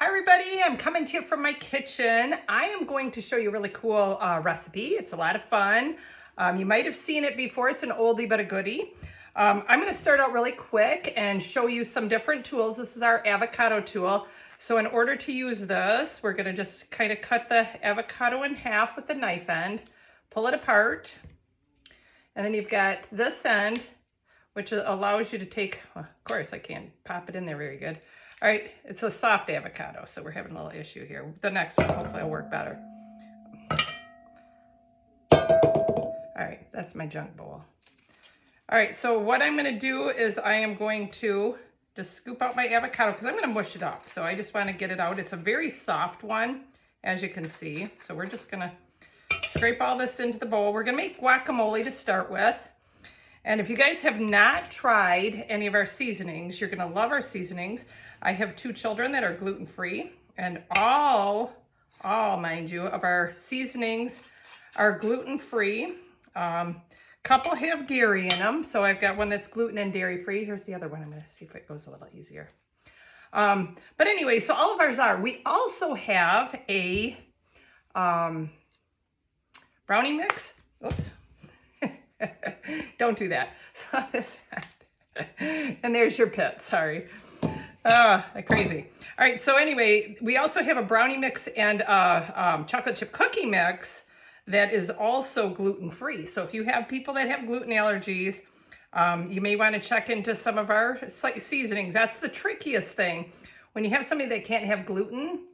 Hi everybody, I'm coming to you from my kitchen. I am going to show you a really cool recipe. It's a lot of fun. You might have seen it before. It's an oldie but a goodie. I'm going to start out really quick and show you some different tools. This is our avocado tool. So in order to use this, we're going to just kind of cut the avocado in half with the knife end, pull it apart, and then you've got this end, which allows you to take, well, of course I can't pop it in there very good. All right, it's a soft avocado, so we're having a little issue here. The next one hopefully will work better. All right, that's my junk bowl. All right, so what I'm gonna do is I am going to just scoop out my avocado because I'm gonna mush it up. So I just wanna get it out. It's a very soft one, as you can see. So we're just gonna scrape all this into the bowl. We're gonna make guacamole to start with. And if you guys have not tried any of our seasonings, you're gonna love our seasonings. I have 2 children that are gluten-free, and all, mind you, of our seasonings are gluten-free. Couple have dairy in them, so I've got one that's gluten and dairy-free. Here's the other one. I'm gonna see if it goes a little easier. But anyway, so all of ours are. We also have a brownie mix. Oops. Don't do that. So this, and there's your pit, sorry. Crazy. All right, so anyway, we also have a brownie mix and a chocolate chip cookie mix that is also gluten-free. So if you have people that have gluten allergies, you may want to check into some of our seasonings. That's the trickiest thing. When you have somebody that can't have gluten,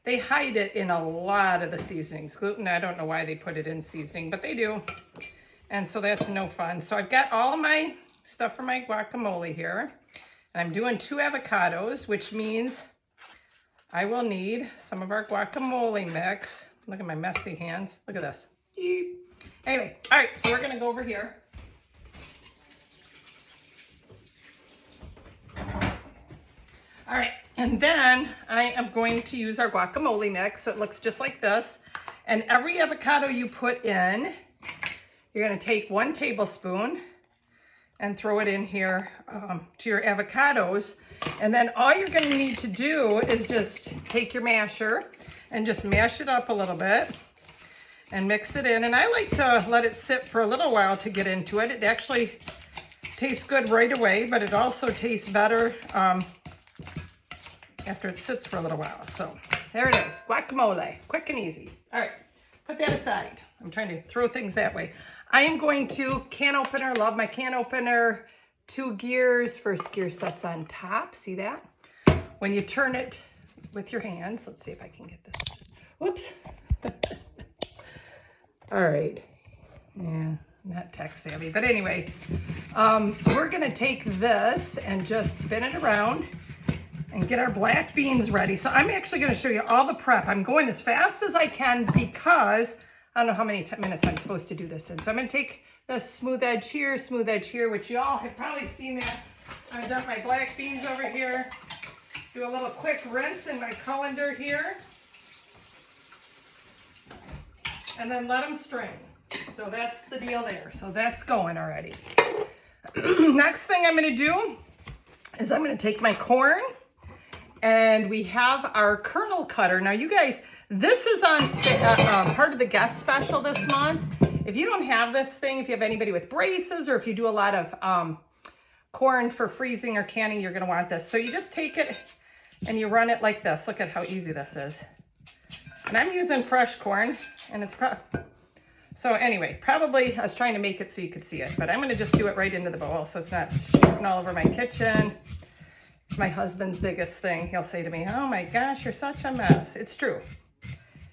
they hide it in a lot of the seasonings. Gluten, I don't know why they put it in seasoning, but they do. And so that's no fun. So I've got all my stuff for my guacamole here. And I'm doing 2 avocados, which means I will need some of our guacamole mix. Look at my messy hands. Look at this. Anyway, all right, so we're gonna go over here. All right, and then I am going to use our guacamole mix. So it looks just like this. And every avocado you put in, you're gonna take 1 tablespoon and throw it in here to your avocados. And then all you're gonna need to do is just take your masher and just mash it up a little bit and mix it in. And I like to let it sit for a little while to get into it. It actually tastes good right away, but it also tastes better after it sits for a little while. So there it is, guacamole, quick and easy. All right, put that aside. I'm trying to throw things that way. I am going to can opener, love my can opener, 2 gears, first gear sets on top, see that? When you turn it with your hands, let's see if I can get this, whoops. All right, yeah, not tech savvy, but anyway, we're gonna take this and just spin it around and get our black beans ready. So I'm actually gonna show you all the prep. I'm going as fast as I can because I don't know how many minutes I'm supposed to do this in. So I'm gonna take the smooth edge here, which you all have probably seen that. I've done my black beans over here. Do a little quick rinse in my colander here. And then let them strain. So that's the deal there. So that's going already. Next thing I'm gonna do is I'm gonna take my corn, and we have our kernel cutter. Now you guys, this is on part of the guest special this month. If you don't have this thing, if you have anybody with braces, or if you do a lot of corn for freezing or canning, you're gonna want this. So you just take it and you run it like this. Look at how easy this is. And I'm using fresh corn, and it's so anyway, probably I was trying to make it so you could see it, but I'm gonna just do it right into the bowl so it's not shooting all over my kitchen. It's my husband's biggest thing. He'll say to me, oh my gosh, you're such a mess. It's true.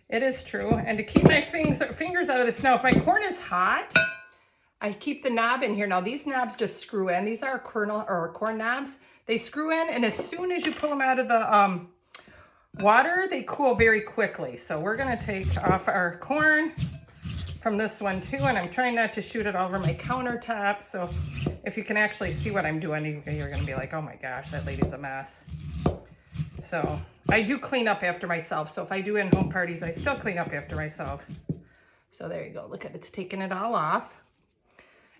It is true. And to keep my fingers out of the snow, if my corn is hot, I keep the knob in here. Now these knobs just screw in. These are kernel or corn knobs. They screw in, and as soon as you pull them out of the water, they cool very quickly. So we're gonna take off our corn from this one too, and I'm trying not to shoot it all over my countertop. So if you can actually see what I'm doing, you're gonna be like, oh my gosh, that lady's a mess. So I do clean up after myself. So if I do in-home parties, I still clean up after myself. So there you go, look at it's taking it all off.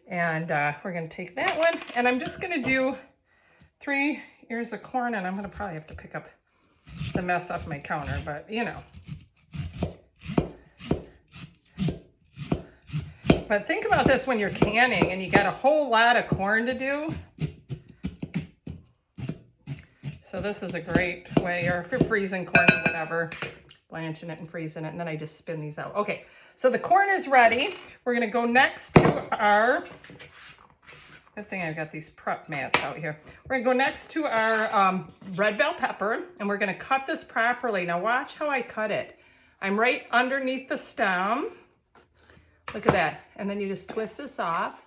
And we're gonna take that one, and I'm just gonna do 3 ears of corn, and I'm gonna probably have to pick up the mess off my counter, but you know. But think about this when you're canning and you got a whole lot of corn to do. So this is a great way, or if you're freezing corn or whatever, blanching it and freezing it, and then I just spin these out. Okay, so the corn is ready. We're gonna go next to our, good thing I've got these prep mats out here. We're gonna go next to our red bell pepper, and we're gonna cut this properly. Now watch how I cut it. I'm right underneath the stem. Look at that. And then you just twist this off.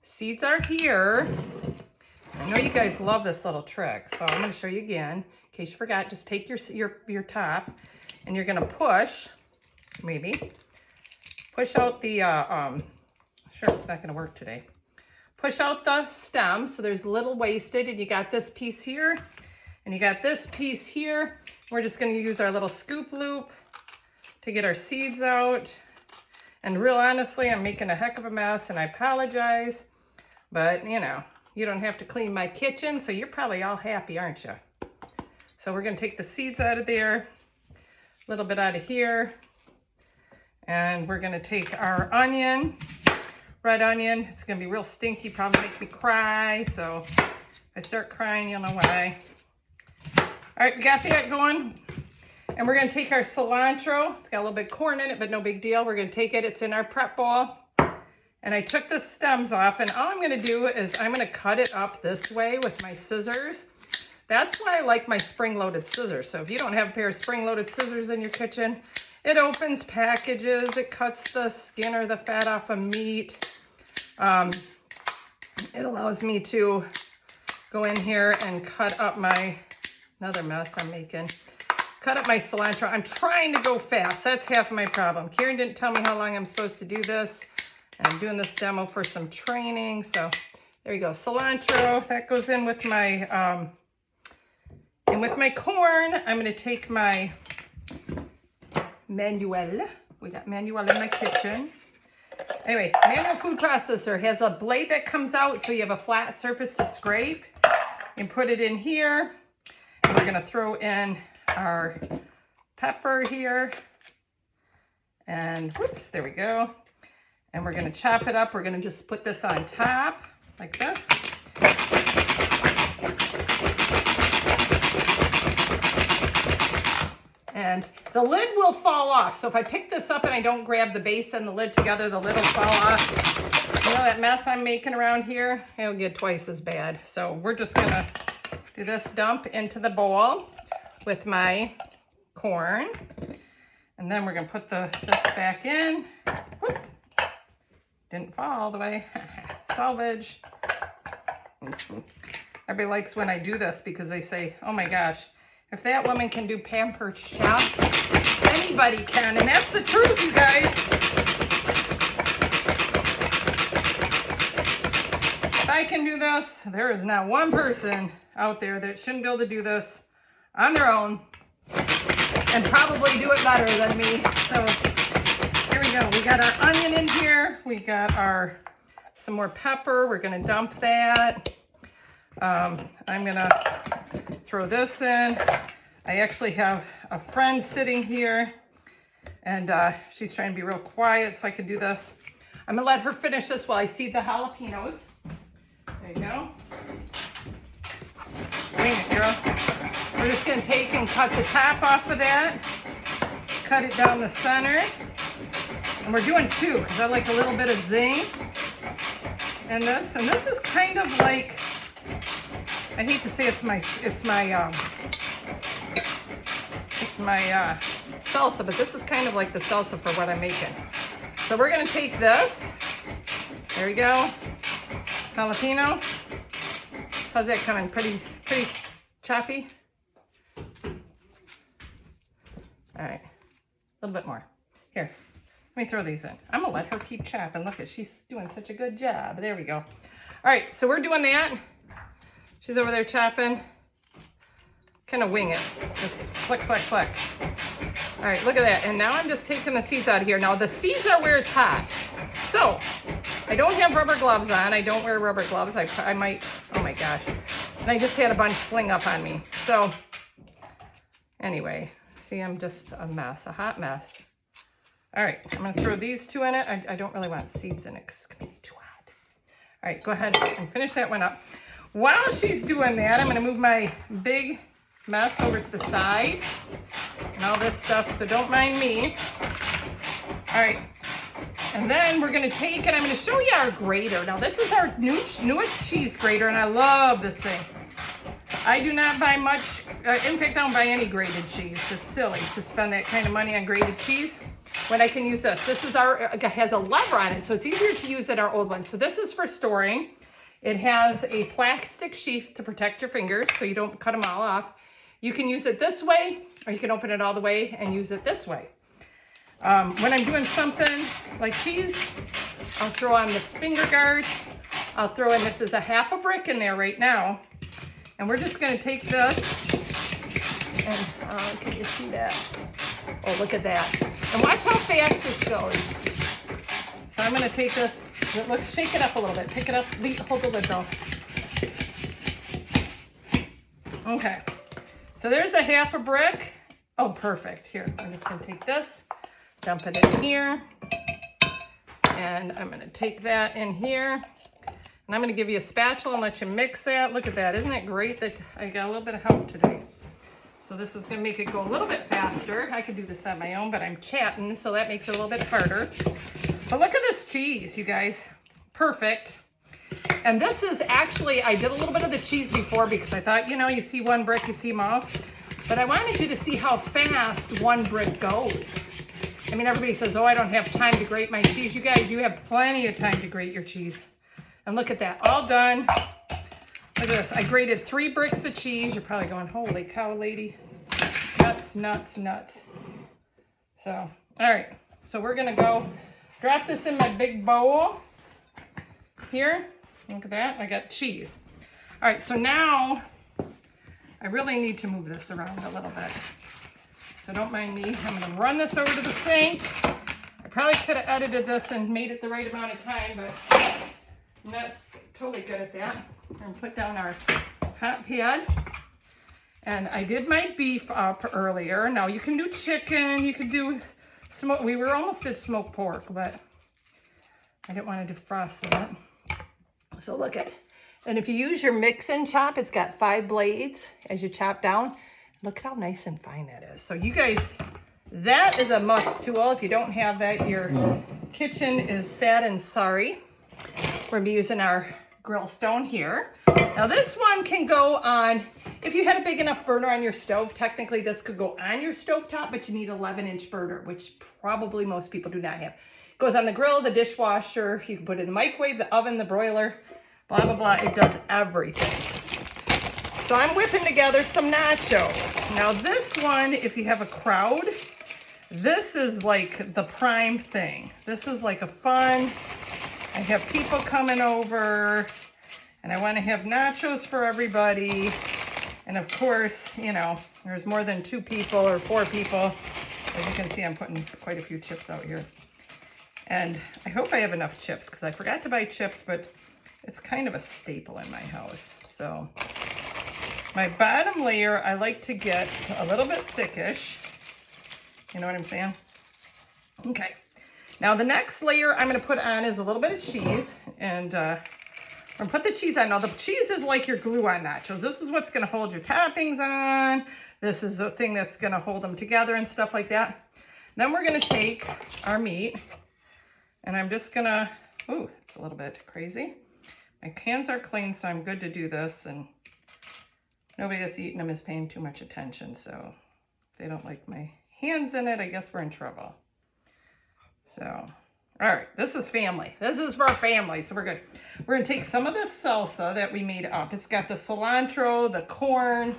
Seeds are here. I know you guys love this little trick, so I'm going to show you again. In case you forgot, just take your top and you're going to push, maybe, push out the, sure, it's not going to work today. Push out the stem, so there's a little wasted, and you got this piece here, and you got this piece here. We're just going to use our little scoop loop to get our seeds out. And real honestly, I'm making a heck of a mess, and I apologize, but you know, you don't have to clean my kitchen, so you're probably all happy, aren't you? So we're gonna take the seeds out of there, a little bit out of here, and we're gonna take our onion, red onion. It's gonna be real stinky, probably make me cry, so if I start crying, you'll know why. All right, we got that going. And we're gonna take our cilantro. It's got a little bit of corn in it, but no big deal. We're gonna take it, it's in our prep bowl. And I took the stems off, and all I'm gonna do is I'm gonna cut it up this way with my scissors. That's why I like my spring-loaded scissors. So if you don't have a pair of spring-loaded scissors in your kitchen, it opens packages, it cuts the skin or the fat off of meat. It allows me to go in here and cut up another mess I'm making. Cut up my cilantro. I'm trying to go fast. That's half of my problem. Karen didn't tell me how long I'm supposed to do this. And I'm doing this demo for some training. So there you go. Cilantro, that goes in with my, corn. I'm going to take my manual. We got manual in my kitchen. Anyway, manual food processor has a blade that comes out so you have a flat surface to scrape. And put it in here. And we're going to throw in our pepper here, and whoops, there we go. And we're going to chop it up. We're going to just put this on top like this. And the lid will fall off. So if I pick this up and I don't grab the base and the lid together, the lid will fall off. You know that mess I'm making around here? It'll get twice as bad. So we're just going to do this dump into the bowl with my corn, and then we're gonna put this back in. Whoop. Didn't fall all the way. Salvage. Everybody likes when I do this because they say, oh my gosh, if that woman can do pampered chef, anybody can, and that's the truth, you guys. If I can do this, there is not one person out there that shouldn't be able to do this on their own and probably do it better than me. So here we go. We got our onion in here. We got some more pepper. We're gonna dump that. I'm gonna throw this in. I actually have a friend sitting here, and she's trying to be real quiet so I can do this. I'm gonna let her finish this while I seed the jalapenos. There you go. Wing it, girl. We're just gonna take and cut the top off of that, cut it down the center, and we're doing two because I like a little bit of zing in this. And this is kind of like, I hate to say it's my salsa, but this is kind of like the salsa for what I'm making. So we're gonna take this. There we go. Jalapeno. How's that coming? Pretty choppy? All right, a little bit more. Here, let me throw these in. I'm gonna let her keep chopping. Look at, she's doing such a good job. There we go. All right, so we're doing that. She's over there chopping. Kind of wing it. Just flick, flick, flick. All right, look at that. And now I'm just taking the seeds out of here. Now the seeds are where it's hot. So I don't have rubber gloves on. I don't wear rubber gloves. I might, oh my gosh. And I just had a bunch fling up on me. So Anyway, see, I'm just a mess, a hot mess. All right, I'm gonna throw these two in it. I don't really want seeds in it because it's gonna be too hot. All right, go ahead and finish that one up. While she's doing that, I'm gonna move my big mess over to the side and all this stuff, so don't mind me. All right, and then we're gonna take and I'm gonna show you our grater. Now this is our newest cheese grater and I love this thing. I do not buy much, in fact I don't buy any grated cheese. It's silly to spend that kind of money on grated cheese when I can use this. This is has a lever on it, so it's easier to use than our old one. So this is for storing. It has a plastic sheath to protect your fingers so you don't cut them all off. You can use it this way, or you can open it all the way and use it this way. When I'm doing something like cheese, I'll throw on this finger guard. I'll throw in, this is a half a brick in there right now. And we're just gonna take this and, can you see that? Oh, look at that. And watch how fast this goes. So I'm gonna take this, let's shake it up a little bit. Pick it up, hold the lid though. Okay, so there's a half a brick. Oh, perfect. Here, I'm just gonna take this, dump it in here. And I'm gonna take that in here. And I'm gonna give you a spatula and let you mix that. Look at that, isn't it great that I got a little bit of help today? So this is gonna make it go a little bit faster. I could do this on my own, but I'm chatting, so that makes it a little bit harder. But look at this cheese, you guys. Perfect. And this is actually, I did a little bit of the cheese before because I thought, you know, you see one brick, you see them all. But I wanted you to see how fast one brick goes. I mean, everybody says, oh, I don't have time to grate my cheese. You guys, you have plenty of time to grate your cheese. And look at that, all done. Look at this, I grated 3 bricks of cheese. You're probably going, holy cow, lady. Nuts, nuts, nuts. So, all right, so we're gonna go drop this in my big bowl here. Look at that, I got cheese. All right, so now I really need to move this around a little bit. So don't mind me, I'm gonna run this over to the sink. I probably could have edited this and made it the right amount of time, but I'm not totally good at that. We're gonna put down our hot pad. And I did my beef up earlier. Now you can do chicken, you could do smoke. We almost did smoked pork, but I didn't want to defrost it. So look at, and if you use your mix and chop, it's got 5 blades as you chop down. Look at how nice and fine that is. So you guys, that is a must tool. If you don't have that, your kitchen is sad and sorry. We're gonna be using our grill stone here. Now this one can go on, if you had a big enough burner on your stove, technically this could go on your stovetop, but you need an 11-inch burner, which probably most people do not have. It goes on the grill, the dishwasher, you can put it in the microwave, the oven, the broiler, blah, blah, blah. It does everything. So I'm whipping together some nachos. Now this one, if you have a crowd, this is like the prime thing. This is like a fun, I have people coming over and I want to have nachos for everybody. And of course, you know, there's more than 2 people or 4 people. As you can see, I'm putting quite a few chips out here. And I hope I have enough chips because I forgot to buy chips, but it's kind of a staple in my house. So my bottom layer, I like to get a little bit thickish. You know what I'm saying? Okay. Now the next layer I'm gonna put on is a little bit of cheese, and I'm gonna put the cheese on. Now the cheese is like your glue on nachos. This is what's gonna hold your toppings on. This is the thing that's gonna hold them together and stuff like that. Then we're gonna take our meat, and I'm just gonna, ooh, it's a little bit crazy. My hands are clean, so I'm good to do this, and nobody that's eating them is paying too much attention, so if they don't like my hands in it, I guess we're in trouble. So, all right, this is family. This is for our family, so we're good. We're gonna take some of this salsa that we made up. It's got the cilantro, the corn,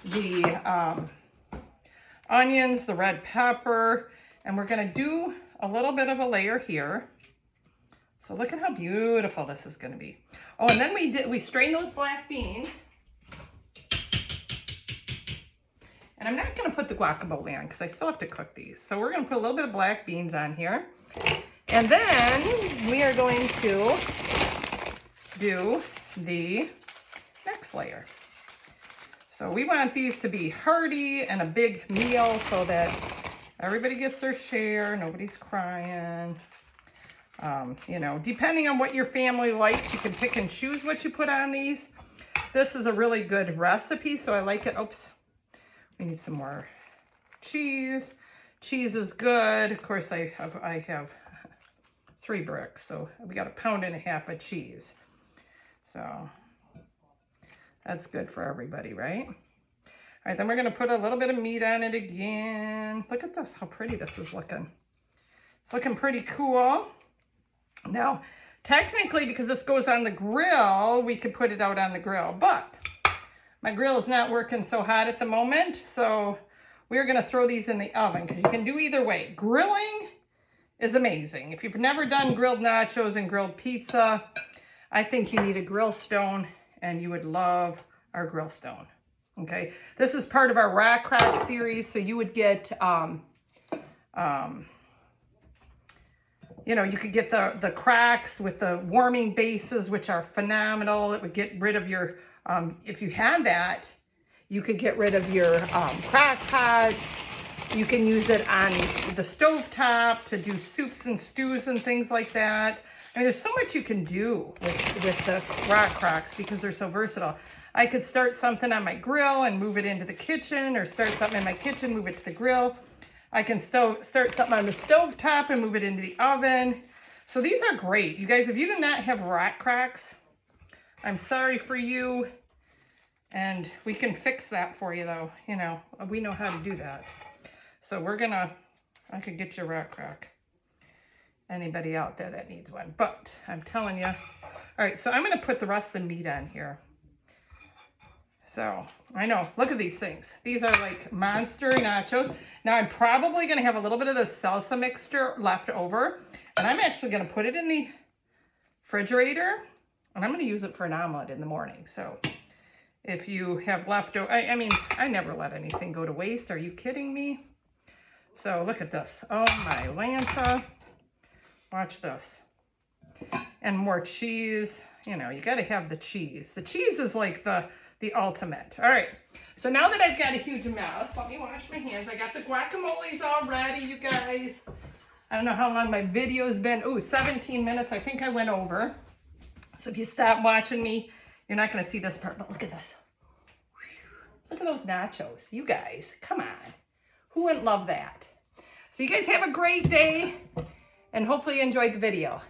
the onions, the red pepper, and we're gonna do a little bit of a layer here. So look at how beautiful this is gonna be. Oh, and then we strained those black beans. And I'm not gonna put the guacamole on because I still have to cook these. So we're gonna put a little bit of black beans on here. And then we are going to do the next layer. So we want these to be hearty and a big meal so that everybody gets their share, nobody's crying. You know, depending on what your family likes, you can pick and choose what you put on these. This is a really good recipe, so I like it. Oops, we need some more cheese. Cheese is good. Of course, I have 3 bricks, so we got 1.5 pounds of cheese. So that's good for everybody, right? All right, then we're gonna put a little bit of meat on it again. Look at this, how pretty this is looking. It's looking pretty cool. Now, technically, because this goes on the grill, we could put it out on the grill, but my grill is not working so hot at the moment, so we're gonna throw these in the oven, because you can do either way. Grilling is amazing. If you've never done grilled nachos and grilled pizza, I think you need a grill stone, and you would love our grill stone, okay? This is part of our Rock Crack series, so you would get, you know, you could get the cracks with the warming bases, which are phenomenal. It would get rid of your, if you had that, you could get rid of your crock pots. You can use it on the stovetop to do soups and stews and things like that. I mean, there's so much you can do with the Rock Crocks because they're so versatile. I could start something on my grill and move it into the kitchen, or start something in my kitchen, move it to the grill. I can start something on the stove top and move it into the oven. So these are great. You guys, if you do not have Rock Cracks, I'm sorry for you. And we can fix that for you though. You know, we know how to do that. So I could get you a Rock Crack. Anybody out there that needs one. But I'm telling you. All right, so I'm gonna put the rest of the meat on here. So, I know, look at these things. These are like monster nachos. Now, I'm probably gonna have a little bit of the salsa mixture left over, and I'm actually gonna put it in the refrigerator, and I'm gonna use it for an omelet in the morning. So, if you have leftover, I mean, I never let anything go to waste. Are you kidding me? So, look at this. Oh my Lanta. Watch this. And more cheese. You know, you gotta have the cheese. The cheese is like the ultimate. All right, so now that I've got a huge mess, let me wash my hands. I got the guacamoles all ready, you guys. I don't know how long my video's been. Ooh, 17 minutes. I think I went over. So if you stop watching me, you're not gonna see this part, but look at this. Look at those nachos, you guys, come on. Who wouldn't love that? So you guys have a great day, and hopefully you enjoyed the video.